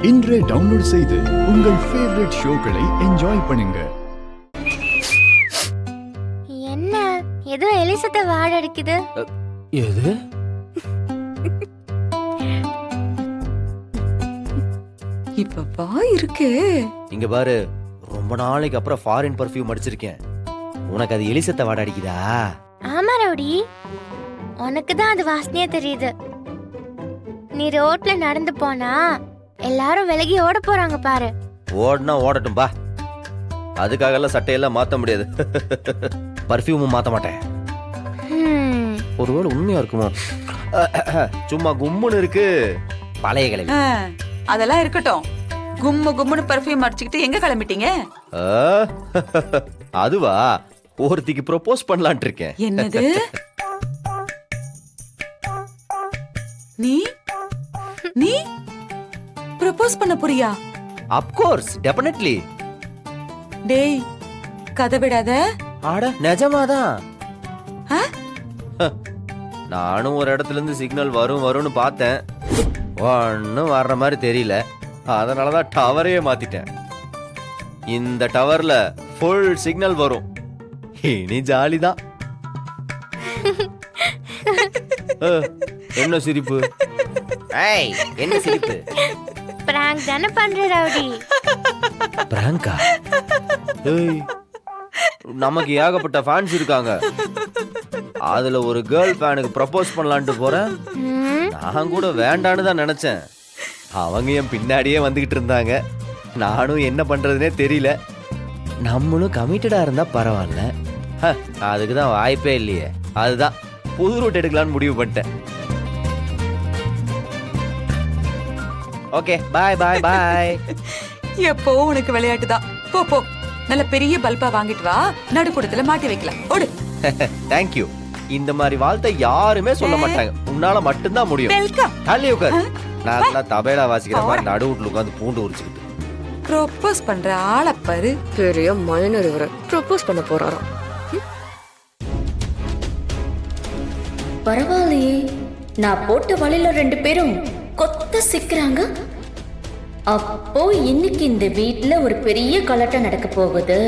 இன்றே டவுன்லோட் செய்து உங்கள் ஃபேவரட் ஷோக்களை என்ஜாய் பண்ணுங்க. என்ன ஏதோ எலிசத்தை வாட அடிக்குது. எது? இப்ப வா இருக்கு. இங்க பாரு, ரொம்ப நாளைக்கு அப்புறம் ஃபாரின் பர்ஃபியூம் அடிச்சிருக்கேன். உனக்கு அது எலிசத்தை வாட அடிக்குதா? ஆமா ரவுடி, உனக்கு தான் அது வாசனையா தெரியுது. நீ ரோட்ல நடந்து போனா எல்லாரும் விலகி ஓட போறாங்க பாரு. ஓடனா ஓடட்டும் பா, அதுக்காக எல்லாம் சட்டையெல்லாம் மாத்த முடியாது. பர்ஃபியூமும் மாத்த மாட்டேன். ஒருவேளை உண்மையா இருக்குமோ? சும்மா கும்முன்னு இருக்கு பழைய கிளவி. அதெல்லாம் இருக்கட்டும். கும்மு கும்முன்னு பர்ஃபியூம் அடிச்சுக்கிட்டு எங்க கிளம்பிட்டீங்க? அதுவா, ஒருத்திக்கு ப்ரோபோஸ் பண்ணலாம்னு இருக்கேன். என்னது? நீ நீ ப்ரோபோஸ் பண்ண போறியா? Of course, definitely. டேய், கதை விடாத. ஆட நிஜமாதான். நானும் ஒரு இடத்துல இருந்து சிக்னல் வரும்னு பார்த்தேன். ஒன்னும் வர்ற மாதிரி தெரியல. அதனாலதான் டவரையே மாத்திட்டேன். இந்த டவர்ல ஃபுல் சிக்னல் வரும். இனி ஜாலிதான். என்ன சிரிப்பு? ஏய், என்ன சிரிப்பு? பிராங்க் தானே பண்ற ரவுடி. பிராங்கா? ஏய், நமக்கு ஏகப்பட்ட ஃபேன்ஸ் இருக்காங்க. அதுல ஒரு கேர்ள் ஃபேனுக்கு ப்ரப்போஸ் பண்ணலான்ட்டு போறேன். நான் கூட வேண்டான்னு தான் நினைச்சேன். அவங்க என் பின்னாடியே வந்துகிட்டு இருந்தாங்க. நானும் என்ன பண்றதுனே தெரியல. நம்மளும் கமிட்டடா இருந்தா பரவாயில்ல. அதுக்கு தான் வாய்ப்பே இல்லையே. அதுதான் புது ரூட் எடுக்கலான்னு முடிவு பண்ணிட்டேன். ஓகே, பாய் பாய் பாய். எப்போ உனக்கு விளையாட்டு தான். போ போ, நல்ல பெரிய பல்பா வாங்கிட்டு வா, நடுக்கூடத்துல மாட்டி வைக்கலாம். ஓடு. தேங்க்யூ. இந்த மாதிரி வாழ்த்தை யாருமே சொல்ல மாட்டாங்க. உன்னால மட்டும்தான் முடியும். வெல்கம். தள்ளி உட்கார். நான் தபேலா வாசிக்கிற மாதிரி நடுவுட்ல உட்காந்து பூண்டு உரிச்சுக்கிட்டு. ப்ரோபோஸ் பண்ற ஆளை பாரு. பெரிய மைனர் இவர ப்ரோபோஸ் பண்ண போறாராம். பரவாயில்லையே, நான் போட்ட வலையில 2 பேரும் கொத்த சிக்கிறாங்க. அப்போ இன்னைக்கு இந்த வீட்ல ஒரு பெரிய கலட்டம் நடக்க போகுது.